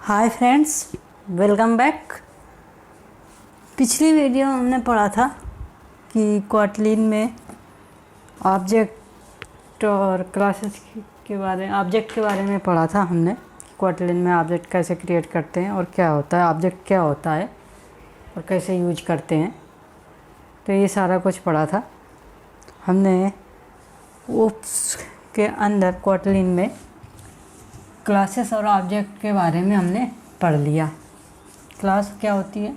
Hi friends, welcome back. पिछली video में हमने पढ़ा था कि क्वाटलिन में ऑब्जेक्ट और क्लासेस के ऑब्जेक्ट के बारे में पढ़ा था हमने कि क्वाटलिन में ऑब्जेक्ट कैसे क्रिएट करते हैं और क्या होता है, ऑब्जेक्ट क्या होता है और कैसे यूज करते हैं। तो ये सारा कुछ पढ़ा था हमने। उसके अंदर क्वाटलिन में क्लासेस और ऑब्जेक्ट के बारे में हमने पढ़ लिया। क्लास क्या होती है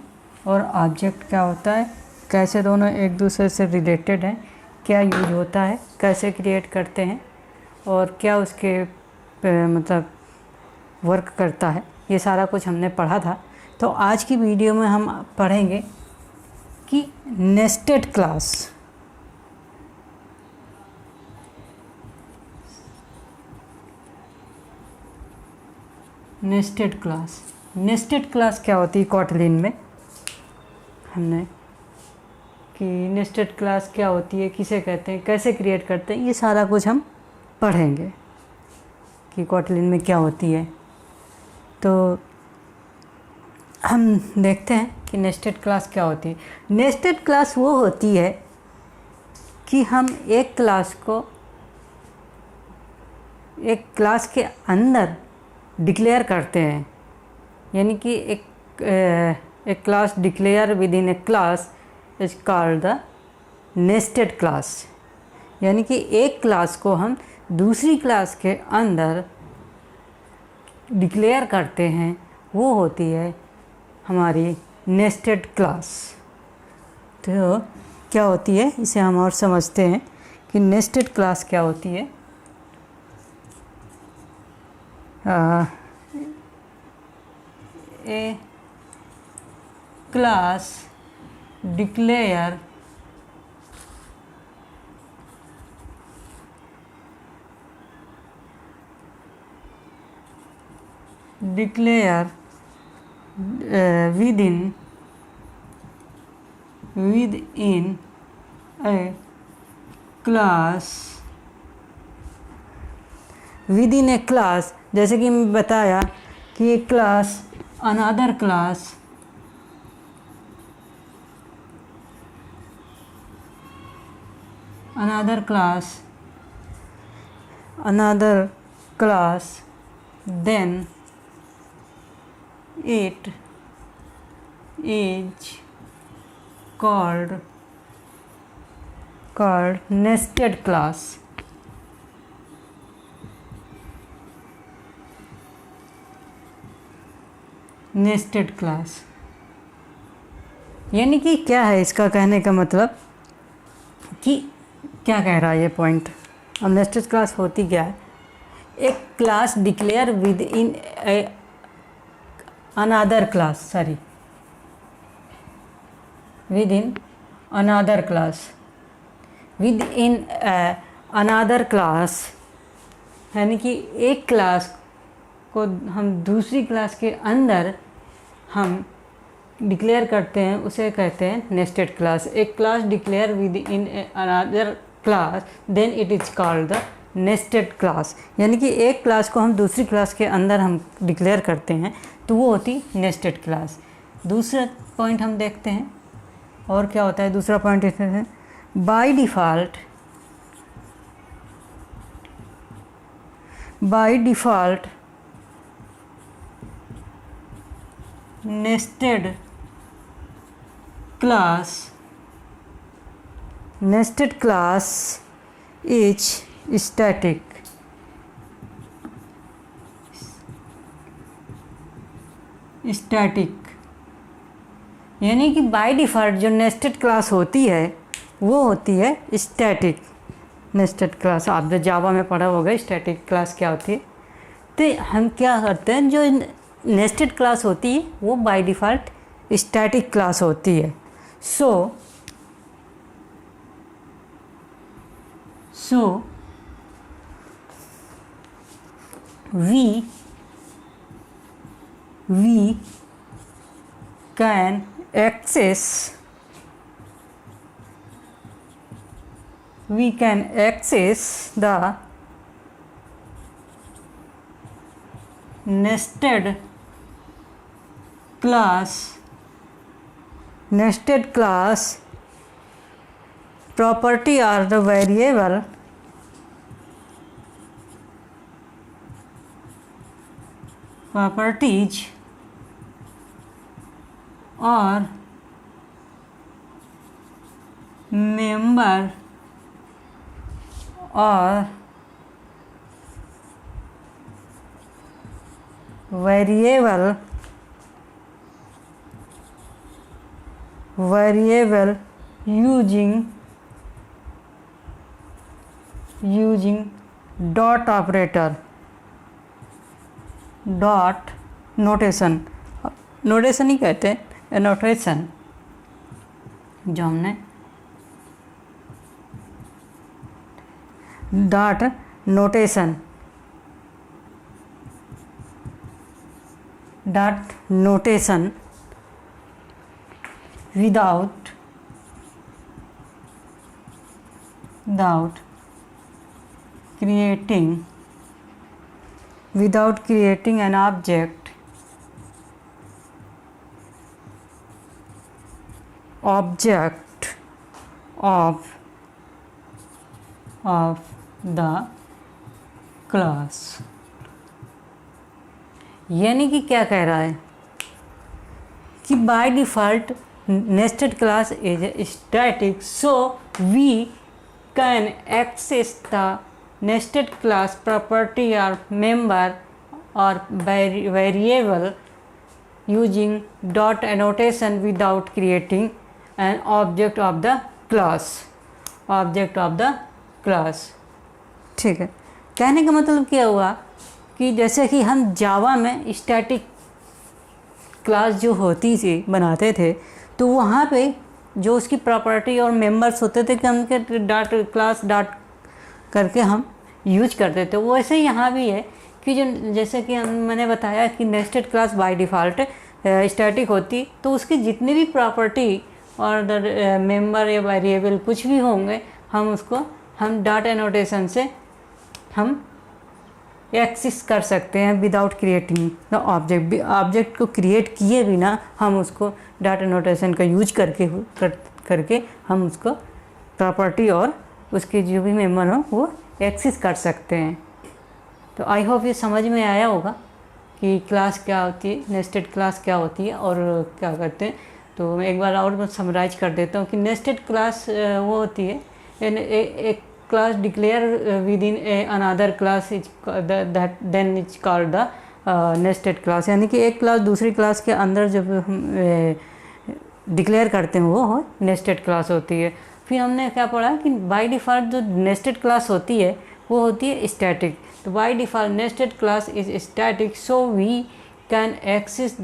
और ऑब्जेक्ट क्या होता है, कैसे दोनों एक दूसरे से रिलेटेड हैं, क्या यूज होता है, कैसे क्रिएट करते हैं और क्या उसके मतलब वर्क करता है, ये सारा कुछ हमने पढ़ा था। तो आज की वीडियो में हम पढ़ेंगे कि नेस्टेड क्लास। नेस्टेड क्लास क्या होती है क्वाटलिन में, हमने कि नेस्टेड क्लास क्या होती है, किसे कहते हैं, कैसे क्रिएट करते हैं, ये सारा कुछ हम पढ़ेंगे कि क्वाटलिन में क्या होती है। तो हम देखते हैं कि नेस्टेड क्लास क्या होती है। नेस्टेड क्लास वो होती है कि हम एक क्लास को एक क्लास के अंदर डिक्लेयर करते हैं, यानी कि एक class declare within a class is called the nested class. यानी कि एक क्लास को हम दूसरी क्लास के अंदर डिक्लेयर करते हैं, वो होती है हमारी नेस्टेड क्लास। तो क्या होती है, इसे हम और समझते हैं कि नेस्टेड क्लास क्या होती है। A class declare within a class, within a class, जैसे कि मैं बताया कि एक class another class then it is called nested class. Nested class यानी कि क्या है, इसका कहने का मतलब कि क्या कह रहा है ये पॉइंट। अब नेस्टेड क्लास होती क्या है, एक class declare within another class, with in another class, यानी कि एक क्लास को हम दूसरी क्लास के अंदर हम डिक्लेयर करते हैं, उसे कहते हैं नेस्टेड क्लास। एक class declare within another class then it is called the nested class. यानी कि एक क्लास को हम दूसरी क्लास के अंदर हम डिक्लेयर करते हैं तो वो होती नेस्टेड क्लास। दूसरा पॉइंट हम देखते हैं और क्या होता है। दूसरा पॉइंट इसमें है bye default nested class is static. यानी कि बाय डिफ़ॉल्ट जो नेस्टेड क्लास होती है वो होती है स्टैटिक नेस्टेड क्लास। आपने जावा में पढ़ा होगा स्टैटिक क्लास क्या होती है। तो हम क्या करते हैं, जो नेस्टेड क्लास होती है वो बाय डिफ़ॉल्ट स्टैटिक क्लास होती है। सो we can access the nested class, nested class property are the variable properties or member or variable using dot operator, dot notation ही कहते हैं, नोटेशन जो हमने dot notation without creating an object of the class। यानी कि क्या कह रहा है कि by default nested class is static, so we can access the nested class property or member or variable using dot annotation without creating an object of the class। ठीक है, कहने का मतलब क्या हुआ कि जैसे कि हम जावा में स्टैटिक क्लास जो होती थी बनाते थे, तो वहाँ पे जो उसकी प्रॉपर्टी और मेंबर्स होते थे कि उनके डॉट क्लास डॉट करके हम यूज करते थे, वो ऐसे ही यहाँ भी है कि जो जैसे कि मैंने बताया कि nested class by default static होती, तो उसकी जितनी भी प्रॉपर्टी और मेंबर या वेरिएबल कुछ भी होंगे, हम डॉट एनोटेशन से हम एक्सेस कर सकते हैं विदाउट क्रिएटिंग द ऑब्जेक्ट को क्रिएट किए बिना हम उसको डाटा नोटेशन का यूज करके हम उसको प्रॉपर्टी और उसके जो भी मेंबर हो वो एक्सेस कर सकते हैं। तो आई होप ये समझ में आया होगा कि क्लास क्या होती है, नेस्टेड क्लास क्या होती है और क्या करते हैं। तो मैं एक बार और मैं समराइज कर देता हूँ कि नेस्टेड क्लास वो होती है एक class declare within another class is that then it's called the nested class। यानी कि एक क्लास दूसरी क्लास के अंदर जब हम डिक्लेयर करते हैं वो नेस्टेड क्लास होती है। फिर हमने क्या पढ़ा कि बाय डिफ़ॉल्ट जो नेस्टेड क्लास होती है वो होती है स्टैटिक। तो by default nested class is static, so we can access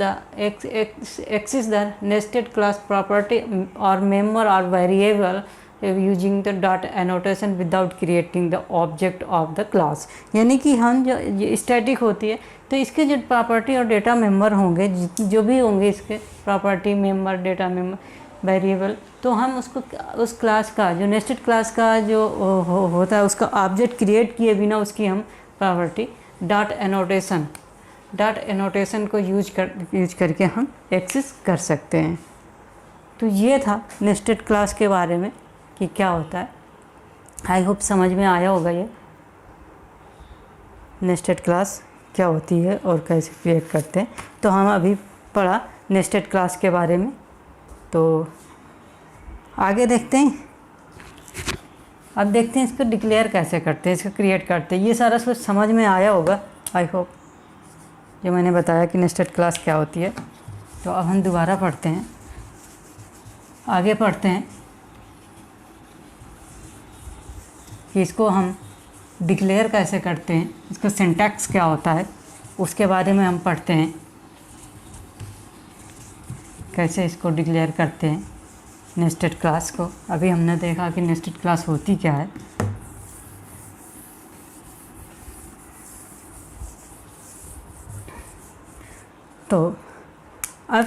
the nested class property और मेंबर और variable using the dot annotation without creating the object of the class. यानी कि हम जो स्टैटिक होती है तो इसके जो प्रॉपर्टी और डेटा मेंबर होंगे, जो भी होंगे इसके property member data member variable, तो हम उसको उस क्लास का जो नेस्टेड क्लास का जो होता है उसका ऑब्जेक्ट क्रिएट किए बिना उसकी हम प्रॉपर्टी डॉट एनोटेशन को यूज करके हम एक्सेस कर सकते हैं। तो ये था नेस्टेड क्लास के बारे में कि क्या होता है। आई होप समझ में आया होगा ये नेस्टेड क्लास क्या होती है और कैसे क्रिएट करते हैं। तो हम अभी पढ़ा नेस्टेड क्लास के बारे में, तो आगे देखते हैं। अब देखते हैं इसको डिक्लेयर कैसे करते हैं, इसको क्रिएट करते हैं। ये सारा कुछ समझ में आया होगा आई होप, जो मैंने बताया कि नेस्टेड क्लास क्या होती है। तो अब हम दोबारा पढ़ते हैं, आगे पढ़ते हैं कि इसको हम डिक्लेयर कैसे करते हैं, इसका सिंटैक्स क्या होता है, उसके बारे में हम पढ़ते हैं। कैसे इसको डिक्लेयर करते हैं नेस्टेड क्लास को। अभी हमने देखा कि नेस्टेड क्लास होती क्या है। तो अब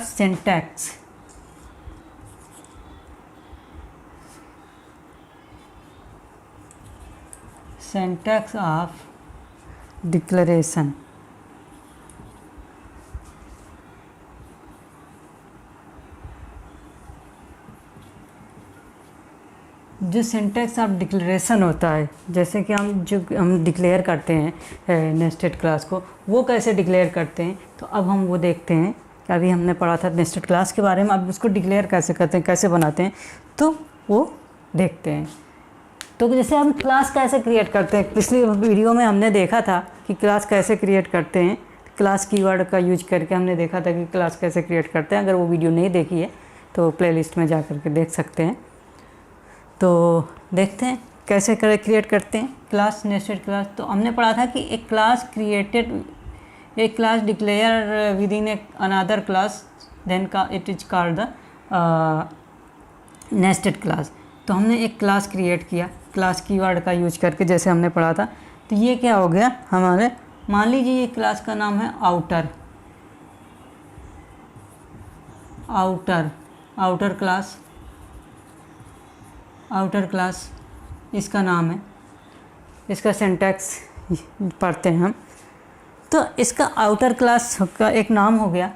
सिंटैक्स ऑफ डिक्लेरेशन। जो सिंटैक्स ऑफ डिक्लेरेशन होता है, जैसे कि हम डिक्लेयर करते हैं नेस्टेड क्लास को, वो कैसे डिक्लेयर करते हैं, तो अब हम वो देखते हैं कि अभी हमने पढ़ा था नेस्टेड क्लास के बारे में, अब उसको डिक्लेयर कैसे करते हैं, कैसे बनाते हैं, तो वो देखते हैं। तो जैसे हम क्लास कैसे क्रिएट करते हैं, पिछली वीडियो में हमने देखा था कि क्लास कैसे क्रिएट करते हैं, क्लास कीवर्ड का यूज करके हमने देखा था कि क्लास कैसे क्रिएट करते हैं। अगर वो वीडियो नहीं देखी है तो प्लेलिस्ट में जा कर के देख सकते हैं। तो देखते हैं कैसे क्रिएट करते हैं क्लास, नेस्टेड क्लास। तो हमने पढ़ा था कि एक क्लास क्रिएटेड, एक class declare within another class, then का it is called the nested class. तो हमने एक क्लास क्रिएट किया क्लास कीवर्ड का यूज करके, जैसे हमने पढ़ा था। तो ये क्या हो गया हमारे, मान लीजिए ये क्लास का नाम है आउटर, आउटर क्लास इसका नाम है। इसका सिंटैक्स पढ़ते हैं हम। तो इसका आउटर क्लास का एक नाम हो गया।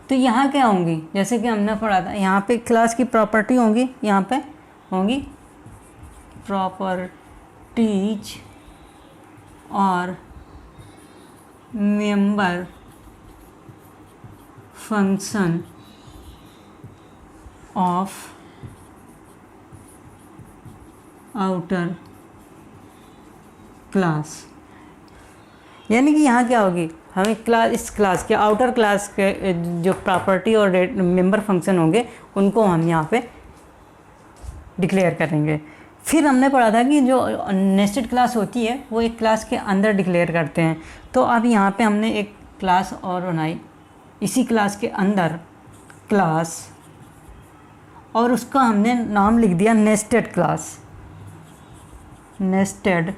तो यहाँ क्या होंगी, जैसे कि हमने पढ़ा था, यहाँ पे क्लास की प्रॉपर्टी होंगी, यहाँ पे होंगी प्रॉपर्टीज और member function of outer class. यानी कि यहाँ क्या होगी, हमें क्लास, इस क्लास के आउटर क्लास के जो प्रॉपर्टी और मेंबर फंक्शन होंगे उनको हम यहाँ पे डिक्लेयर करेंगे। फिर हमने पढ़ा था कि जो नेस्टेड क्लास होती है वो एक क्लास के अंदर डिक्लेयर करते हैं। तो अब यहाँ पे हमने एक क्लास और बनाई, इसी क्लास के अंदर क्लास, और उसका हमने नाम लिख दिया नेस्टेड क्लास, नेस्टेड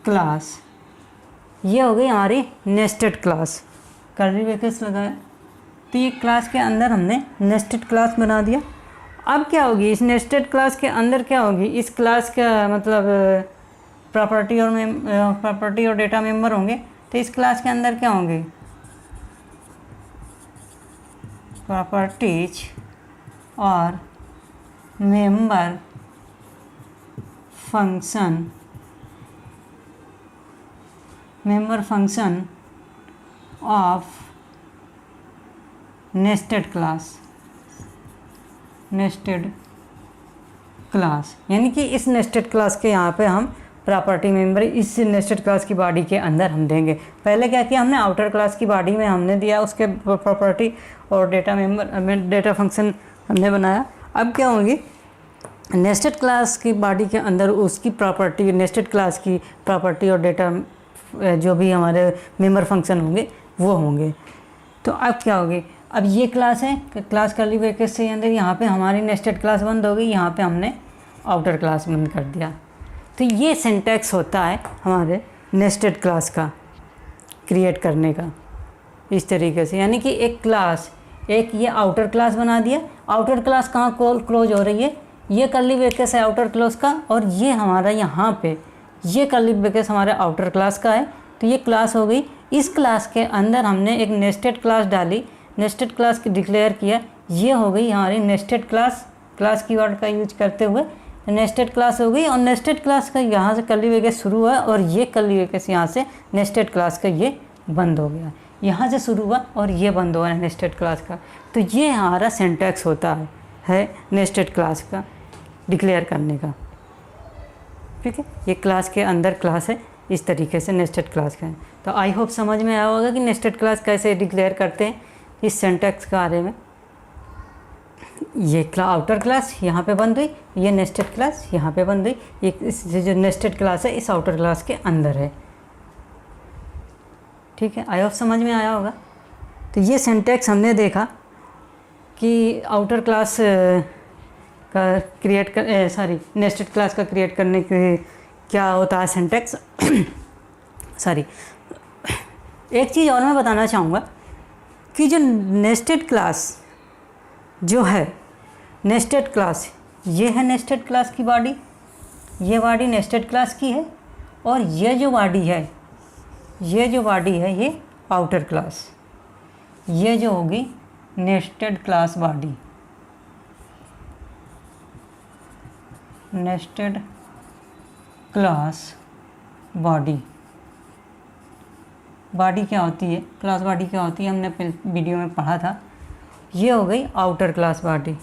क्लास। ये हो गई हमारी नेस्टेड क्लास, कर्ली ब्रैकेट्स लगाया। तो ये क्लास के अंदर हमने नेस्टेड क्लास बना दिया। अब क्या होगी, इस नेस्टेड क्लास के अंदर क्या होगी, इस क्लास का मतलब प्रॉपर्टी और डेटा मेंबर होंगे। तो इस क्लास के अंदर क्या होंगे, प्रॉपर्टीज और member function of nested class, यानी कि इस नेस्टेड क्लास के यहाँ पे हम प्रॉपर्टी मेंबर इस नेस्टेड क्लास की बॉडी के अंदर हम देंगे। पहले क्या किया हमने, आउटर क्लास की बॉडी में हमने दिया उसके प्रॉपर्टी और डेटा फंक्शन हमने बनाया। अब क्या होंगी, नेस्टेड क्लास की बॉडी के अंदर उसकी प्रॉपर्टी, नेस्टेड क्लास की प्रॉपर्टी और डेटा जो भी हमारे मेंबर फंक्शन होंगे वो होंगे। तो अब क्या होगी, अब ये क्लास है, क्लास कर्ली ब्रैकेट से अंदर यहाँ पे हमारी नेस्टेड क्लास बंद हो गई, यहाँ पे हमने आउटर क्लास बंद कर दिया। तो ये सिंटैक्स होता है हमारे नेस्टेड क्लास का क्रिएट करने का, इस तरीके से। यानी कि एक क्लास, एक ये आउटर क्लास बना दिया। आउटर क्लास कहाँ क्लोज हो रही है, ये कर्ली ब्रैकेट है आउटर क्लास का, और ये हमारा यहाँ पे ये कर्ली ब्रैकेट हमारे आउटर क्लास का है। तो ये क्लास हो गई। इस क्लास के अंदर हमने एक नेस्टेड क्लास डाली, नेस्टेड क्लास की डिक्लेयर किया, ये हो गई हमारी नेस्टेड क्लास, क्लास कीवर्ड का यूज करते हुए नेस्टेड क्लास हो गई। और नेस्टेड क्लास का यहाँ से कर्ली ब्रैकेट शुरू हुआ और ये कर्ली ब्रैकेट यहाँ से नेस्टेड क्लास का ये बंद हो गया, यहाँ से शुरू हुआ और ये बंद हुआ है नेस्टेड क्लास का। तो ये हमारा सिंटैक्स होता है नेस्टेड क्लास का डिक्लेयर करने का। ठीक है, ये क्लास के अंदर क्लास है, इस तरीके से नेस्टेड क्लास का है। तो आई होप समझ में आया होगा कि नेस्टेड क्लास कैसे डिक्लेयर करते हैं इस सिंटैक्स के बारे में। ये आउटर क्लास यहाँ पे बंद हुई, ये नेस्टेड क्लास यहाँ पे बंद हुई, ये जो नेस्टेड क्लास है इस आउटर क्लास के अंदर है। ठीक है, आई होप समझ में आया होगा। तो ये सिंटैक्स हमने देखा कि आउटर क्लास का क्रिएट कर नेस्टेड क्लास का क्रिएट करने के क्या होता है सिंटैक्स। सॉरी, एक चीज़ और मैं बताना चाहूँगा कि जो नेस्टेड क्लास जो है, नेस्टेड क्लास, ये है नेस्टेड क्लास की बॉडी, ये बॉडी नेस्टेड क्लास की है, और ये जो बॉडी है, ये जो बॉडी है ये आउटर क्लास, ये जो होगी nested class body. Nested class body. Body क्या होती है, क्लास बॉडी क्या होती है, हमने वीडियो में पढ़ा था। ये हो गई outer class body,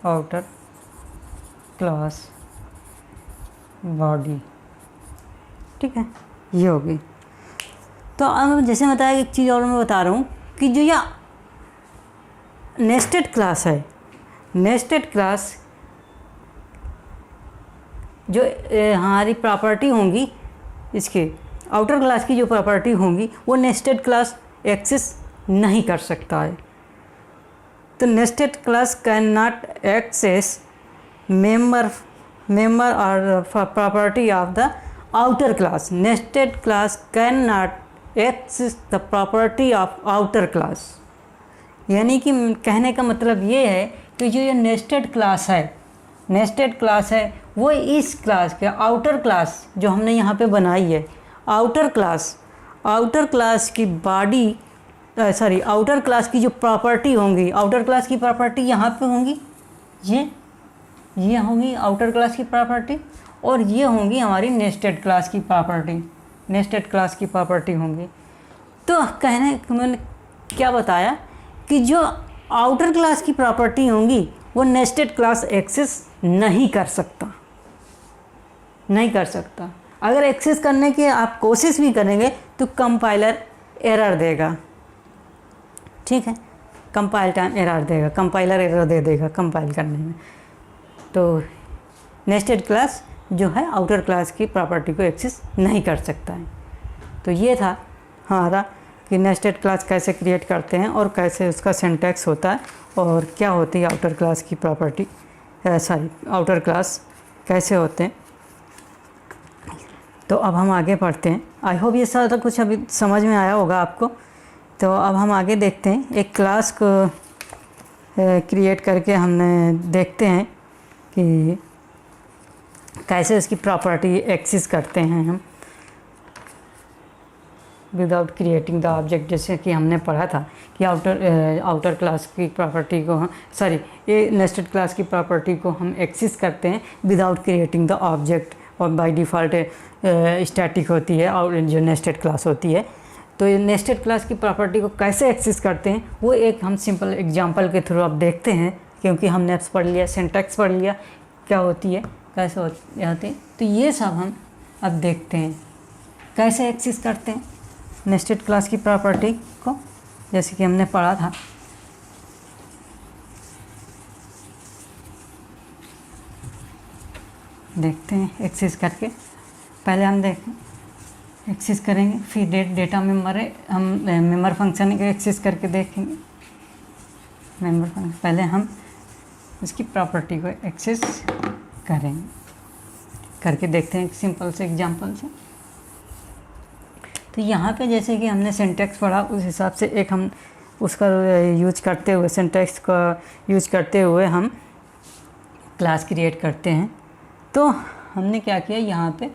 outer class body, ठीक है, ये हो गई। तो अब जैसे बताया, एक चीज़ और मैं बता रहा हूँ कि जो यह नेस्टेड क्लास है, नेस्टेड क्लास जो हमारी प्रॉपर्टी होंगी, इसके आउटर क्लास की जो प्रॉपर्टी होंगी वो नेस्टेड क्लास एक्सेस नहीं कर सकता है। तो nested class can not access member और property of the outer class. Nested class can not access the property of outer class. यानी कि कहने का मतलब ये है कि जो ये नेस्टेड क्लास है, नेस्टेड क्लास है, वो इस क्लास के आउटर क्लास जो हमने यहाँ पे बनाई है, आउटर क्लास की बॉडी, सॉरी आउटर क्लास की जो प्रॉपर्टी होंगी, आउटर क्लास की प्रॉपर्टी यहाँ पे होंगी, ये होंगी आउटर क्लास की प्रॉपर्टी, और ये होंगी हमारी नेस्टेड क्लास की प्रॉपर्टी, नेस्टेड क्लास की प्रॉपर्टी होंगी। तो कहने मैंने क्या बताया कि जो आउटर क्लास की प्रॉपर्टी होंगी वो नेस्टेड क्लास एक्सेस नहीं कर सकता। अगर एक्सेस करने की आप कोशिश भी करेंगे तो कंपाइलर एरर देगा, ठीक है, कंपाइलर एरर दे देगा कंपाइल करने में। तो नेस्टेड क्लास जो है आउटर क्लास की प्रॉपर्टी को एक्सेस नहीं कर सकता है। तो ये था हमारा कि नेस्टेड क्लास कैसे क्रिएट करते हैं और कैसे उसका सिंटैक्स होता है और क्या होती है आउटर क्लास की प्रॉपर्टी, आउटर क्लास कैसे होते हैं। तो अब हम आगे पढ़ते हैं। आई होप ये सारा कुछ अभी समझ में आया होगा आपको। तो अब हम आगे देखते हैं, एक क्लास को क्रिएट करके हमने देखते हैं कि कैसे उसकी प्रॉपर्टी एक्सेस करते हैं हम विदाउट क्रिएटिंग द ऑब्जेक्ट। जैसे कि हमने पढ़ा था कि आउटर क्लास की प्रॉपर्टी को ये नेस्टेड क्लास की प्रॉपर्टी को हम एक्सेस करते हैं विदाउट क्रिएटिंग द ऑब्जेक्ट, और बाय डिफ़ॉल्ट स्टैटिक होती है और जो नेस्टेड क्लास होती है। तो ये नेस्टेड क्लास की प्रॉपर्टी को कैसे एक्सेस करते हैं वो एक हम सिंपल एग्जांपल के थ्रू अब देखते हैं, क्योंकि हमने पढ़ लिया, सिंटैक्स पढ़ लिया क्या होती है, कैसे होती है। तो ये सब हम अब देखते हैं कैसे एक्सेस करते हैं नेस्टेड क्लास की प्रॉपर्टी को, जैसे कि हमने पढ़ा था। देखते हैं एक्सेस करके। पहले हम देखें एक्सेस करेंगे, फिर डेटा मेम्बर है, हम मेम्बर फंक्शन को एक्सेस करके देखेंगे। मेम्बर फंक्शन पहले हम इसकी प्रॉपर्टी को एक्सेस करेंगे, करके देखते हैं सिंपल से एग्जांपल से। तो यहाँ पे जैसे कि हमने सिंटैक्स पढ़ा उस हिसाब से एक हम उसका यूज करते हुए, सिंटैक्स का यूज करते हुए हम क्लास क्रिएट करते हैं। तो हमने क्या किया, यहाँ पे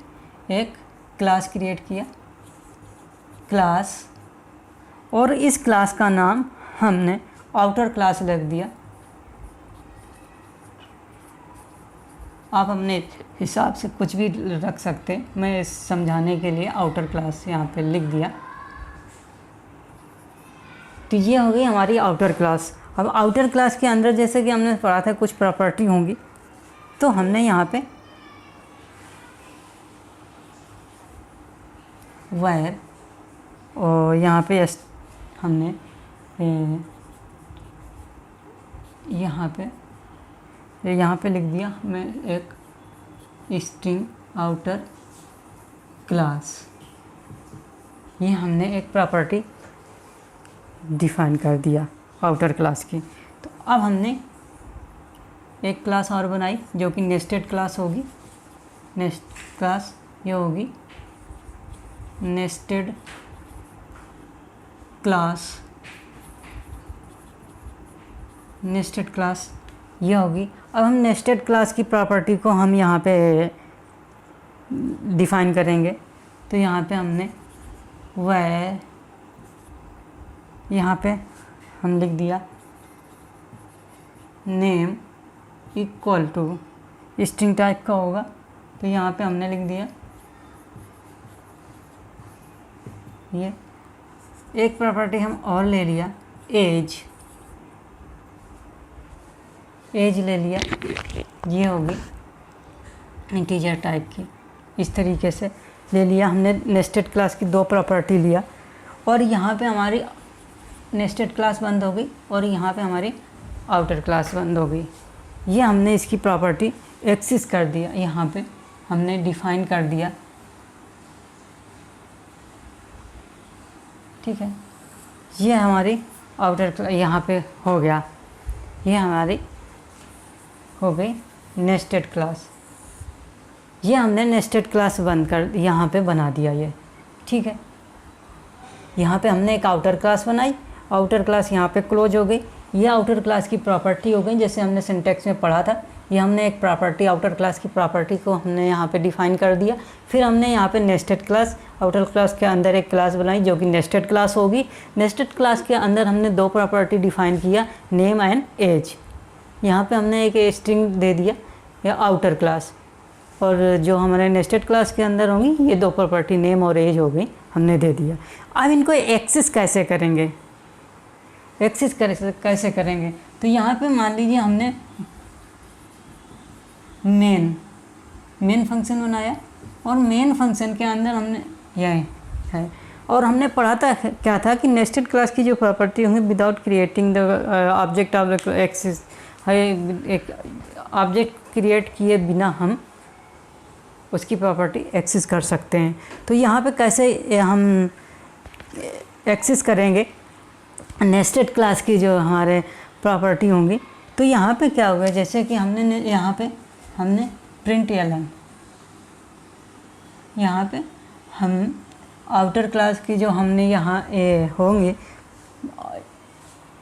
एक क्लास क्रिएट किया, क्लास, और इस क्लास का नाम हमने आउटर क्लास रख दिया। आप अपने हिसाब से कुछ भी रख सकते हैं, मैं समझाने के लिए आउटर क्लास यहाँ पे लिख दिया। तो ये हो गई हमारी आउटर क्लास। अब आउटर क्लास के अंदर जैसे कि हमने पढ़ा था कुछ प्रॉपर्टी होंगी, तो हमने यहाँ पे वायर, और यहाँ पे हमने यहाँ पे लिख दिया मैं एक स्ट्रिंग आउटर क्लास। ये हमने एक प्रॉपर्टी डिफाइन कर दिया आउटर क्लास की। तो अब हमने एक क्लास और बनाई जो कि नेस्टेड क्लास होगी। नेक्स्ट क्लास ये होगी नेस्टेड क्लास, नेस्टेड क्लास ये होगी। अब हम नेस्टेड क्लास की प्रॉपर्टी को हम यहाँ पे डिफ़ाइन करेंगे। तो यहाँ पे हमने वह यहाँ पे हम लिख दिया name equal to string type का होगा, तो यहाँ पे हमने लिख दिया ये। एक प्रॉपर्टी हम और ले लिया, एज ले लिया, ये होगी इंटीजर टाइप की। इस तरीके से ले लिया हमने, नेस्टेड क्लास की 2 प्रॉपर्टी लिया, और यहाँ पे हमारी नेस्टेड क्लास बंद हो गई और यहाँ पे हमारी आउटर क्लास बंद हो गई। ये हमने इसकी प्रॉपर्टी एक्सेस कर दिया, यहाँ पे हमने डिफाइन कर दिया, ठीक है। ये हमारी आउटर क्लास यहाँ पे हो गया, ये हमारी हो गई नेस्टेड क्लास। ये हमने नेस्टेड क्लास बंद कर यहाँ पे बना दिया ये, ठीक है। यहाँ पे हमने एक आउटर क्लास बनाई, आउटर क्लास यहाँ पे क्लोज हो गई। ये आउटर क्लास की प्रॉपर्टी हो गई, जैसे हमने सिंटैक्स में पढ़ा था। ये हमने एक प्रॉपर्टी, आउटर क्लास की प्रॉपर्टी को हमने यहाँ पे डिफाइन कर दिया। फिर हमने यहाँ पे नेस्टेड क्लास, आउटर क्लास के अंदर एक क्लास बनाई जो कि नेस्टेड क्लास होगी। नेस्टेड क्लास के अंदर हमने 2 प्रॉपर्टी डिफाइन किया, नेम एंड एज। यहाँ पे हमने एक स्ट्रिंग दे दिया या आउटर क्लास, और जो हमारे नेस्टेड क्लास के अंदर होंगी ये 2 प्रॉपर्टी नेम और एज हो गई, हमने दे दिया। अब इनको एक्सेस कैसे करेंगे, कैसे करेंगे, तो यहाँ पे मान लीजिए हमने मेन फंक्शन बनाया, और मेन फंक्शन के अंदर हमने यह है, और हमने पढ़ा था क्या था कि नेस्टेड क्लास की जो प्रॉपर्टी होंगी without creating the object of access है, एक ऑब्जेक्ट क्रिएट किए बिना हम उसकी प्रॉपर्टी एक्सेस कर सकते हैं। तो यहाँ पे कैसे हम एक्सेस करेंगे नेस्टेड क्लास की जो हमारे प्रॉपर्टी होंगी, तो यहाँ पे क्या होगा, जैसे कि हमने यहाँ पे हमने प्रिंट एलन, यहाँ पे हम आउटर क्लास की जो हमने यहाँ होंगे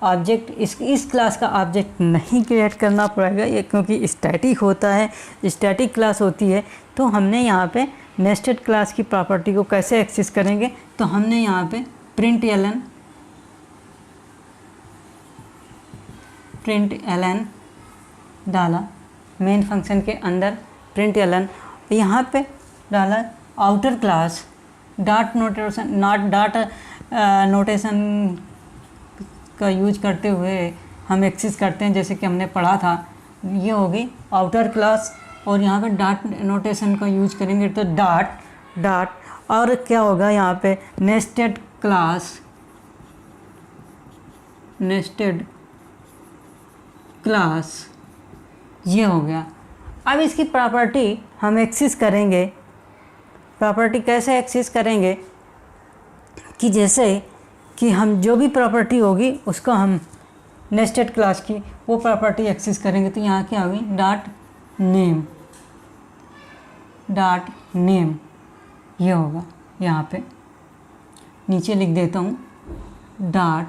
ऑब्जेक्ट, इस क्लास का ऑब्जेक्ट नहीं क्रिएट करना पड़ेगा ये, क्योंकि स्टैटिक होता है, स्टैटिक क्लास होती है। तो हमने यहाँ पे नेस्टेड क्लास की प्रॉपर्टी को कैसे एक्सेस करेंगे, तो हमने यहाँ पे प्रिंट एलन डाला मेन फंक्शन के अंदर, प्रिंट एलन यहाँ पे डाला आउटर क्लास डॉट नोटेशन का यूज करते हुए हम एक्सेस करते हैं, जैसे कि हमने पढ़ा था। ये होगी आउटर क्लास, और यहाँ पे डॉट नोटेशन का यूज करेंगे तो डॉट, और क्या होगा यहाँ पे नेस्टेड क्लास ये हो गया। अब इसकी प्रॉपर्टी हम एक्सेस करेंगे, प्रॉपर्टी कैसे एक्सेस करेंगे कि जैसे कि हम जो भी प्रॉपर्टी होगी उसको हम नेस्टेड क्लास की वो प्रॉपर्टी एक्सेस करेंगे। तो यहाँ क्या होगी डॉट नेम ये होगा, यहाँ पे नीचे लिख देता हूँ डॉट,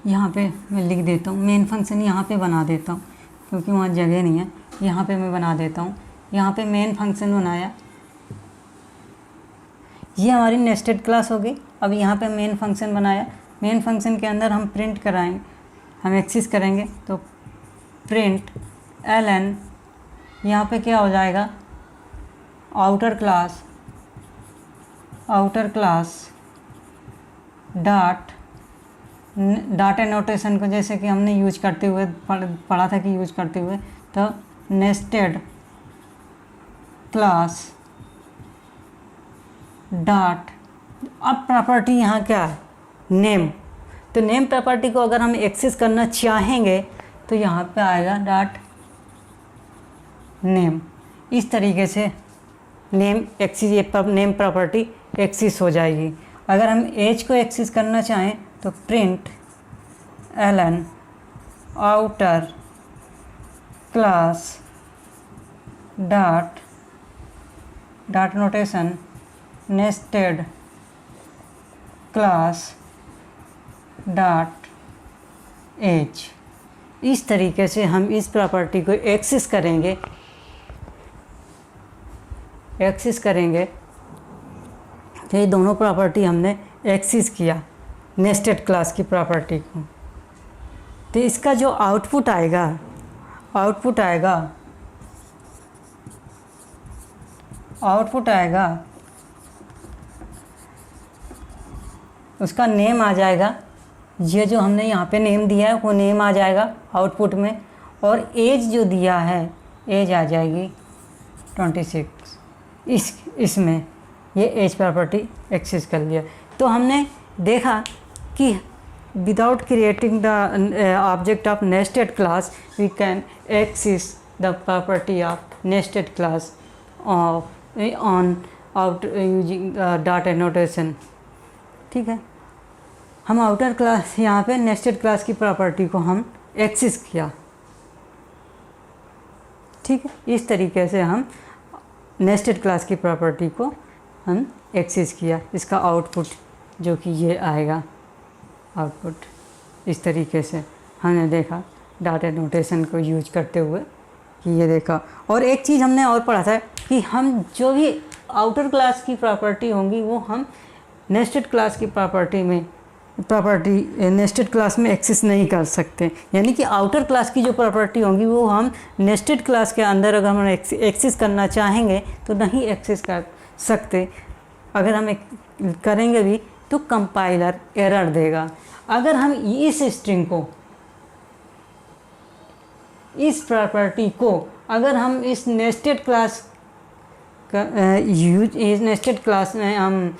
यहाँ पे मैं लिख देता हूँ मेन फंक्शन, यहाँ पे बना देता हूँ क्योंकि वहाँ जगह नहीं है, यहाँ पे मैं बना देता हूँ। यहाँ पे मेन फंक्शन बनाया, ये हमारी नेस्टेड क्लास हो गई। अब यहाँ पे मेन फंक्शन बनाया, मेन फंक्शन के अंदर हम प्रिंट कराएंगे, हम एक्सेस करेंगे तो प्रिंट एलन, यहाँ पे क्या हो जाएगा आउटर क्लास डॉट एनोटेशन को जैसे कि हमने यूज करते हुए पढ़ा था कि यूज करते हुए, तो नेस्टेड क्लास डॉट, अब प्रॉपर्टी यहाँ क्या है नेम, तो नेम प्रॉपर्टी को अगर हम एक्सेस करना चाहेंगे तो यहाँ पे आएगा डॉट नेम। इस तरीके से नेम एक्सेस, ये नेम प्रॉपर्टी एक्सेस हो जाएगी। अगर हम एज को एक्सेस करना चाहें तो println outer class dot notation nested class dot age. इस तरीके से हम इस प्रॉपर्टी को एक्सेस करेंगे तो ये दोनों प्रॉपर्टी हमने एक्सेस किया नेस्टेड क्लास की प्रॉपर्टी को। तो इसका जो आउटपुट आएगा उसका नेम आ जाएगा। ये जो हमने यहाँ पे नेम दिया है वो नेम आ जाएगा आउटपुट में, और एज जो दिया है एज आ जाएगी 26। इसमें ये एज प्रॉपर्टी एक्सेस कर लिया। तो हमने देखा कि without creating the object of nested class we can access the property of nested class on out using dot annotation. ठीक है, हम आउटर क्लास यहाँ पे नेस्टेड क्लास की प्रॉपर्टी को हम एक्सेस किया। ठीक है, इस तरीके से हम नेस्टेड क्लास की प्रॉपर्टी को हम एक्सेस किया। इसका आउटपुट जो कि ये आएगा आउटपुट, इस तरीके से हमने देखा डॉट एनोटेशन को यूज करते हुए कि ये देखा। और एक चीज़ हमने और पढ़ा था कि हम जो भी आउटर क्लास की प्रॉपर्टी होंगी वो हम नेस्टेड क्लास की नेस्टेड क्लास में एक्सेस नहीं कर सकते। यानी कि आउटर क्लास की जो प्रॉपर्टी होंगी वो हम नेस्टेड क्लास के अंदर अगर हम एक्सेस करना चाहेंगे तो नहीं एक्सेस कर सकते। अगर हम करेंगे भी तो कंपाइलर एरर देगा। अगर हम इस स्ट्रिंग को, इस प्रॉपर्टी को अगर हम इस नेस्टेड क्लास इस नेस्टेड क्लास में हम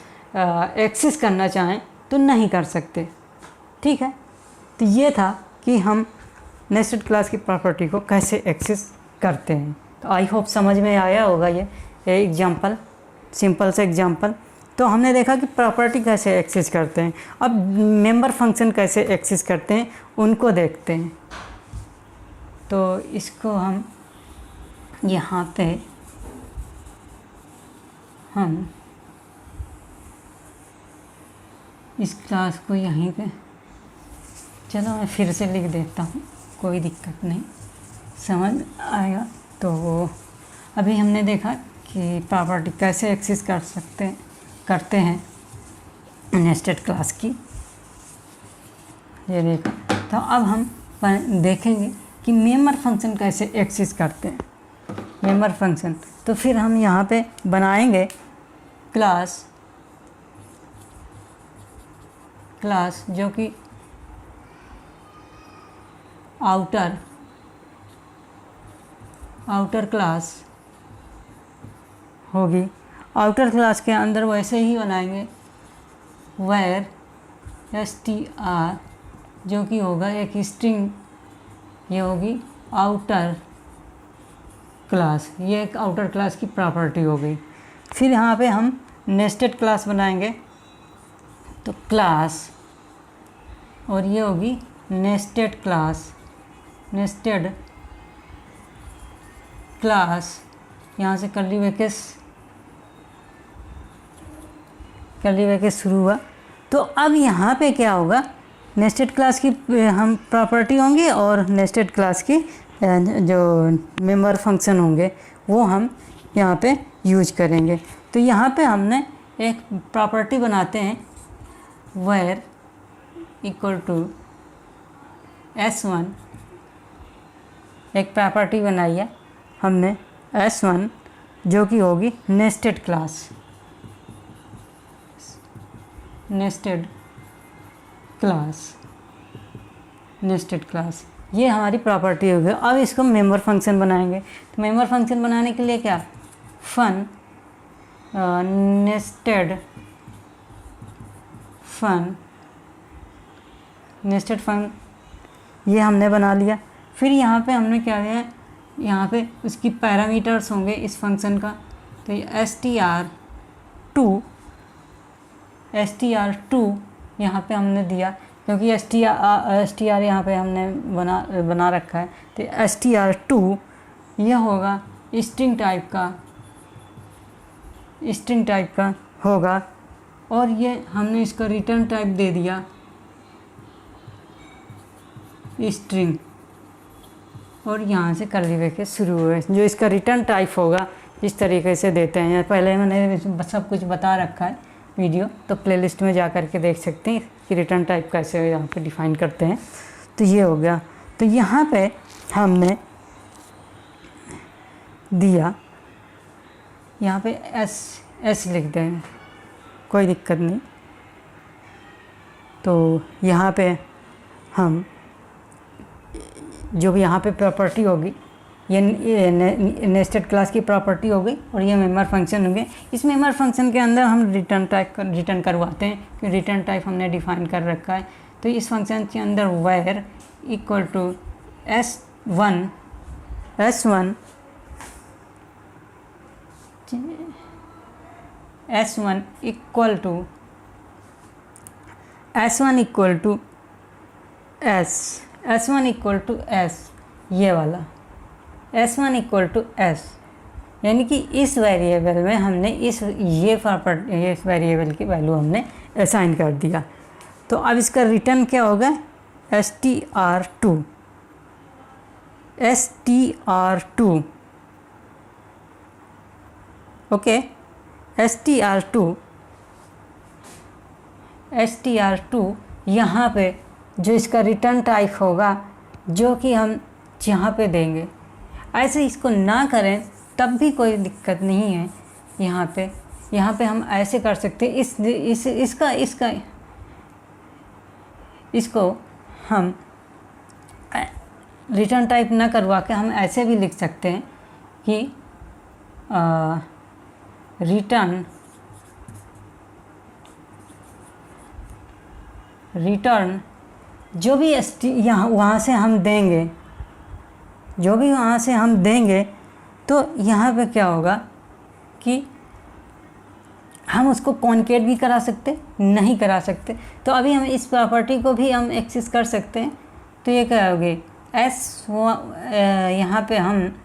एक्सेस करना चाहें तो नहीं कर सकते। ठीक है, तो ये था कि हम नेस्टेड क्लास की प्रॉपर्टी को कैसे एक्सेस करते हैं। तो आई होप समझ में आया होगा ये एग्जांपल, सिंपल से एग्जांपल। तो हमने देखा कि प्रॉपर्टी कैसे एक्सेस करते हैं। अब मेंबर फंक्शन कैसे एक्सेस करते हैं उनको देखते हैं। तो इसको हम यहाँ पे हम इस क्लास को यहीं पे, चलो मैं फिर से लिख देता हूँ, कोई दिक्कत नहीं, समझ आएगा। तो अभी हमने देखा कि प्रॉपर्टी कैसे एक्सेस करते हैं नेस्टेड क्लास की, ये देखा। तो अब हम देखेंगे कि मेंबर फंक्शन कैसे एक्सेस करते हैं। मेंबर फंक्शन, तो फिर हम यहाँ पे बनाएंगे क्लास जो कि आउटर क्लास होगी। आउटर क्लास के अंदर वैसे ही बनाएंगे where str जो कि होगा एक स्ट्रिंग, ये होगी आउटर क्लास, ये एक आउटर क्लास की प्रॉपर्टी हो गई। फिर यहाँ पे हम नेस्टेड क्लास बनाएंगे, तो क्लास, और ये होगी नेस्टेड क्लास, यहाँ से कर्ली ब्रैकेट शुरू हुआ। तो अब यहाँ पे क्या होगा, नेस्टेड क्लास की हम प्रॉपर्टी होंगी और नेस्टेड क्लास की जो मेंबर फंक्शन होंगे वो हम यहाँ पे यूज करेंगे। तो यहाँ पे हमने एक प्रॉपर्टी बनाते हैं where इक्वल टू s1, एक प्रॉपर्टी बनाई है हमने s1 जो कि होगी नेस्टेड क्लास, ये हमारी प्रॉपर्टी होगी। अब इसको मेंबर फंक्शन बनाएंगे। तो मेंबर फंक्शन बनाने के लिए क्या, फन नेस्टेड फन ये हमने बना लिया। फिर यहाँ पे हमने क्या किया है, यहाँ पे उसकी पैरामीटर्स होंगे इस फंक्शन का। तो ये str2 यहाँ पे हमने दिया, क्योंकि str यहाँ पे हमने बना रखा है। तो str2 यह होगा स्ट्रिंग टाइप का होगा, और ये हमने इसका रिटर्न टाइप दे दिया स्ट्रिंग, और यहाँ से कर्ली ब्रैकेट शुरू हुए। जो इसका रिटर्न टाइप होगा इस तरीके से देते हैं। पहले मैंने सब कुछ बता रखा है वीडियो, तो प्लेलिस्ट में जा कर के देख सकते हैं कि रिटर्न टाइप कैसे यहाँ पे डिफ़ाइन करते हैं। तो ये हो गया। तो यहाँ पे हमने दिया, यहाँ पे एस लिख देंगे, कोई दिक्कत नहीं। तो यहाँ पे हम जो भी यहाँ पे प्रॉपर्टी होगी, ये नेस्टेड क्लास की प्रॉपर्टी हो गई और ये मेंबर फंक्शन हो गए। इस मेंबर फंक्शन के अंदर हम रिटर्न करवाते हैं कि रिटर्न टाइप हमने डिफाइन कर रखा है। तो इस फंक्शन के अंदर var equal to S1 equal to S1 equal to S, ये वाला S1 इक्वल टू S, यानी कि इस वेरिएबल में हमने इस वेरिएबल की वैल्यू हमने असाइन कर दिया। तो अब इसका रिटर्न क्या होगा, str2 ओके। str2 यहाँ पे जो इसका रिटर्न टाइप होगा, जो कि हम यहाँ पे देंगे। ऐसे इसको ना करें तब भी कोई दिक्कत नहीं है। यहाँ पे हम ऐसे कर सकते हैं, इसको हम रिटर्न टाइप ना करवा के हम ऐसे भी लिख सकते हैं कि रिटर्न जो भी वहाँ से हम देंगे, तो यहाँ पे क्या होगा कि हम उसको कॉन्केट भी करा सकते, नहीं करा सकते। तो अभी हम इस प्रॉपर्टी को भी हम एक्सेस कर सकते हैं। तो ये क्या होगी, यहाँ पे हम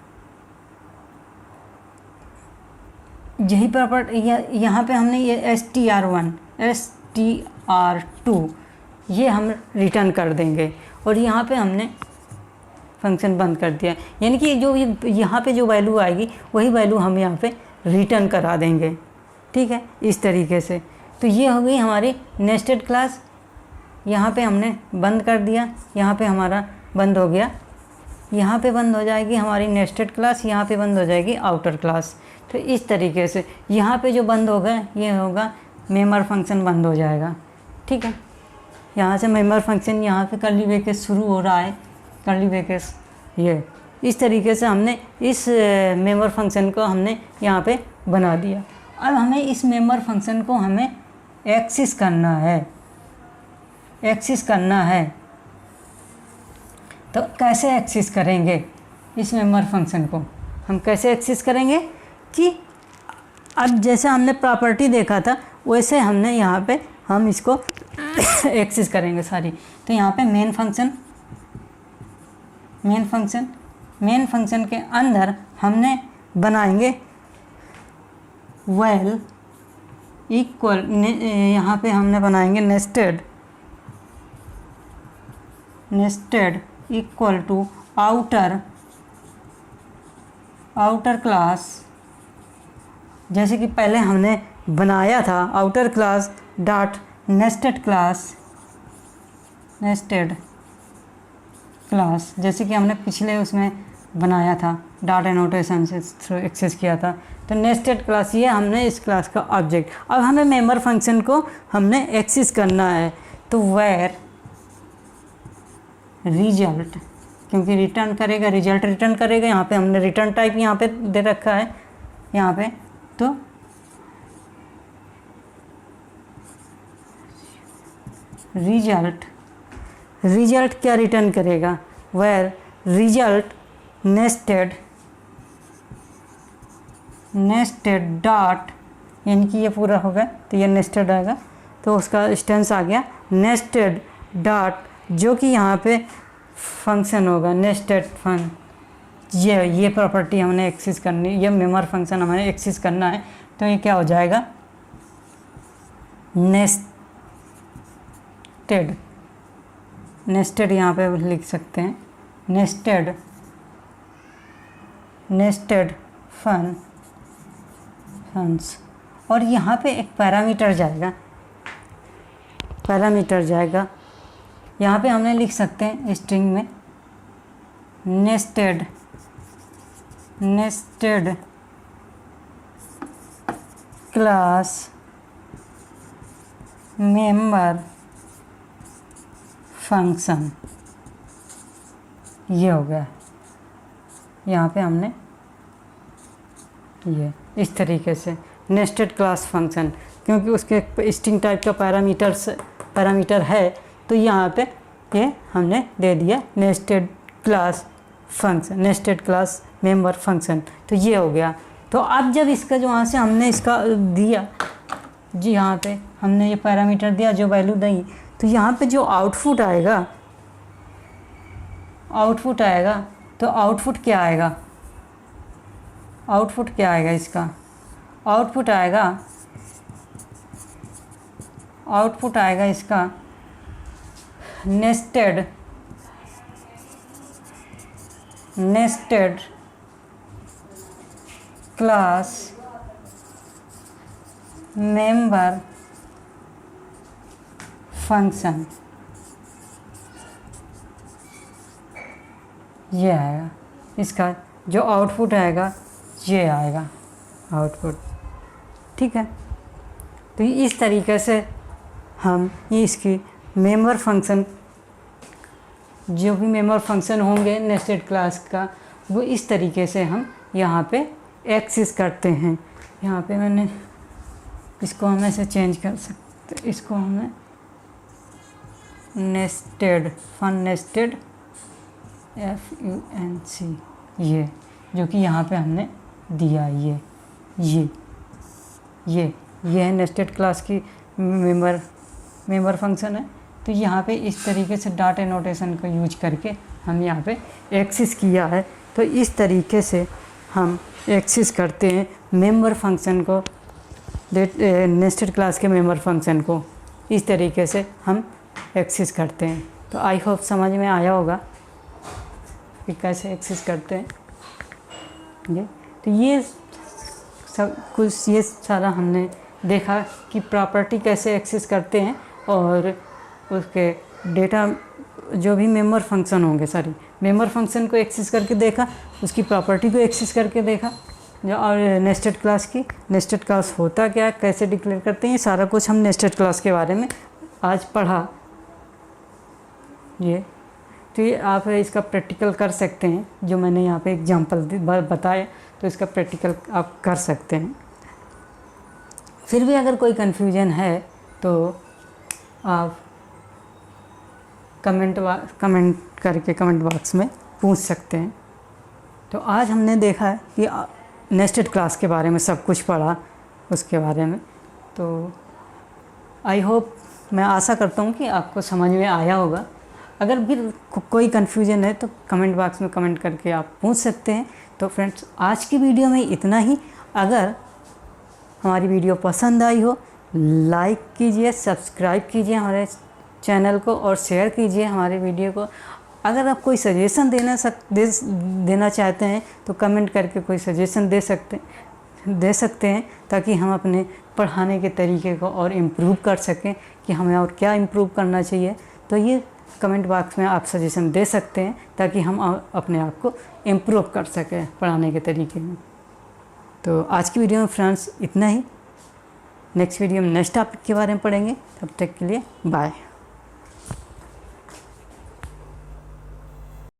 यही प्रॉपर्टी, यहाँ पे हमने ये str1 str2 ये हम रिटर्न कर देंगे और यहाँ पे हमने फंक्शन बंद कर दिया। यानी कि जो यहाँ पे जो वैल्यू आएगी वही वैल्यू हम यहाँ पे रिटर्न करा देंगे। ठीक है, इस तरीके से। तो ये हो गई हमारी नेस्टेड क्लास। यहाँ पे हमने बंद कर दिया, यहाँ पे हमारा बंद हो गया, यहाँ पे बंद हो जाएगी हमारी नेस्टेड क्लास, यहाँ पे बंद हो जाएगी आउटर क्लास। तो इस तरीके से यहाँ पे जो बंद होगा ये होगा मेंबर फंक्शन बंद हो जाएगा। ठीक है, यहाँ से मेंबर फंक्शन, यहाँ पे कर्ली ब्रैकेट शुरू हो रहा है, कर्ली ब्रैकेट ये। इस तरीके से हमने इस मेंबर फंक्शन को हमने यहाँ पे बना दिया। अब हमें इस मेंबर फंक्शन को हमें एक्सेस करना है। तो कैसे एक्सेस करेंगे इस मेंबर फंक्शन को, हम कैसे एक्सेस करेंगे कि अब जैसे हमने प्रॉपर्टी देखा था वैसे हमने यहाँ पे हम इसको एक्सेस करेंगे सारी। तो यहाँ पे मेन फंक्शन के अंदर हमने बनाएंगे वेल इक्वल, यहाँ पे हमने बनाएंगे nested equal to outer class, जैसे कि पहले हमने बनाया था outer class dot nested class, जैसे कि हमने पिछले उसमें बनाया था, डॉट एनोटेशन से थ्रू एक्सेस किया था। तो नेस्टेड क्लास ये हमने इस क्लास का ऑब्जेक्ट। अब हमें मेंबर फंक्शन को हमने एक्सेस करना है। तो वेयर रिजल्ट, क्योंकि रिटर्न करेगा, रिजल्ट रिटर्न करेगा। यहाँ पे हमने रिटर्न टाइप यहाँ पे दे रखा है यहाँ पे। तो रिजल्ट क्या रिटर्न करेगा, वेयर रिजल्ट नेस्टेड डॉट, यानी कि ये पूरा होगा तो ये नेस्टेड आएगा, तो उसका स्टेंस आ गया नेस्टेड डॉट, जो कि यहाँ पे फंक्शन होगा नेस्टेड फन। ये प्रॉपर्टी हमने एक्सेस करनी, ये मेंबर फंक्शन हमें एक्सेस करना है। तो ये क्या हो जाएगा, नेस्टेड यहाँ पे लिख सकते हैं नेस्टेड फंस। और यहाँ पे एक पैरामीटर जाएगा यहाँ पे हमने लिख सकते हैं स्ट्रिंग में नेस्टेड क्लास मेंबर फंक्शन, ये हो गया। यहाँ पे हमने ये इस तरीके से नेस्टेड क्लास फंक्शन, क्योंकि उसके स्ट्रिंग टाइप का पैरामीटर है, तो यहाँ पे ये हमने दे दिया nested class function, nested class member function. तो ये हो गया। तो अब जब इसका जो वहाँ से हमने इसका दिया जी, यहाँ पे हमने ये पैरामीटर दिया, जो वैल्यू दी, तो यहाँ पे जो आउटपुट आएगा तो आउटपुट क्या आएगा? इसका आउटपुट आएगा इसका नेस्टेड क्लास मेंबर फंक्शन, ये आएगा। इसका जो आउटपुट आएगा ये आएगा आउटपुट, ठीक है। तो इस तरीके से हम इसकी मेंबर फंक्शन, जो भी मेंबर फंक्शन होंगे नेस्टेड क्लास का, वो इस तरीके से हम यहाँ पे एक्सेस करते हैं। यहाँ पे मैंने इसको हम ऐसे चेंज कर सकते, इसको हमें नेस्टेड FUNC, ये जो कि यहाँ पे हमने दिया, ये है नेस्टेड क्लास की मेंबर फंक्शन है। तो यहाँ पे इस तरीके से डॉट एनोटेशन का यूज करके हम यहाँ पे एक्सेस किया है। तो इस तरीके से हम एक्सेस करते हैं मेंबर फंक्शन को, नेस्टेड क्लास के मेंबर फंक्शन को इस तरीके से हम एक्सेस करते हैं। तो आई होप समझ में आया होगा कि कैसे एक्सेस करते हैं ये। तो ये सब कुछ, ये सारा हमने देखा कि प्रॉपर्टी कैसे एक्सेस करते हैं, और उसके डेटा जो भी मेंबर फंक्शन होंगे, मेंबर फंक्शन को एक्सेस करके देखा, उसकी प्रॉपर्टी को एक्सेस करके देखा, और नेस्टेड क्लास होता क्या, कैसे डिक्लेयर करते हैं, ये सारा कुछ हम नेस्टेड क्लास के बारे में आज पढ़ा। ये तो ये आप इसका प्रैक्टिकल कर सकते हैं, जो मैंने यहाँ पे एग्जांपल बताया, तो इसका प्रैक्टिकल आप कर सकते हैं। फिर भी अगर कोई कन्फ्यूजन है तो आप कमेंट करके कमेंट बॉक्स में पूछ सकते हैं। तो आज हमने देखा है कि नेस्टेड क्लास के बारे में सब कुछ पढ़ा, उसके बारे में। तो आई होप, मैं आशा करता हूँ कि आपको समझ में आया होगा। अगर भी कोई कन्फ्यूजन है तो कमेंट बॉक्स में कमेंट करके आप पूछ सकते हैं। तो फ्रेंड्स, आज की वीडियो में इतना ही। अगर हमारी वीडियो पसंद आई हो, लाइक कीजिए, सब्सक्राइब कीजिए हमारे चैनल को, और शेयर कीजिए हमारे वीडियो को। अगर आप कोई सजेशन देना चाहते हैं तो कमेंट करके कोई सजेशन दे सकते हैं, ताकि हम अपने पढ़ाने के तरीके को और इम्प्रूव कर सकें कि हमें और क्या इम्प्रूव करना चाहिए। तो ये कमेंट बॉक्स में आप सजेशन दे सकते हैं, ताकि हम अपने आप को इम्प्रूव कर सकें पढ़ाने के तरीके में। तो आज की वीडियो में फ्रेंड्स इतना ही। नेक्स्ट वीडियो में नेक्स्ट टॉपिक के बारे में पढ़ेंगे। तब तक के लिए बाय।